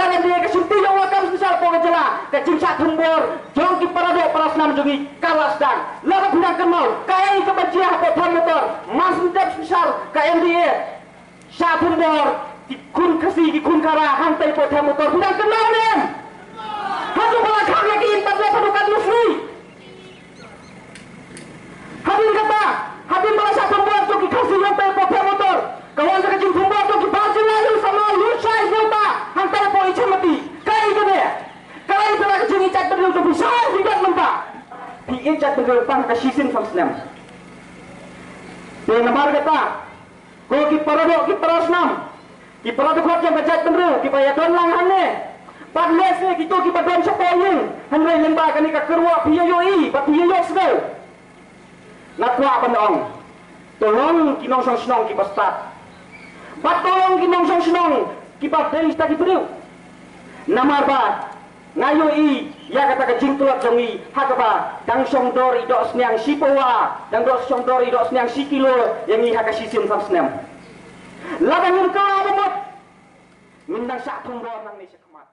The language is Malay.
Kalian dia kesunti yang wakam sebesar pengejala kecing sak tumbor jong ki paradok parasnam jongi kalas dan lalu bilang kenal kaya ini kebencian apa motor mas mendap sebesar kaya dia sak tumbor kun kasih kun kara hantai potong motor bilang kenal nem hatu belakang lagi intat lepas dukat musri hadir kata hadir malah sak tumbor jongi kasih hantai potong motor kawan sekecil tumbor jongi baju lalu sama lusai jota hantai po icha mati kaya itu dia kaya itu lah kecil icat berdua tu bisa tidak nampak di icat berdua pang kasisin fasnam dia nampak kata ko ki paradok ki parasnam ki paradok yang bacat berdua ki payadon langhane padles ni kita ki padon sepoyeng hanai lembah kani ka kerwa piyoi pa piyo sedau nakwa pandong tolong ki nong senong ki pastat batolong ki nong senong ki padai sta ki berdua namar ba ngayo i ya kata kecing tulat jongi hakaba dang song dori dok sniang sipowa dang dok song dori dok sniang sikilo yang i hakasisin sam snem laban yung kala bamot mindang sa tumbor nang ni sa kamat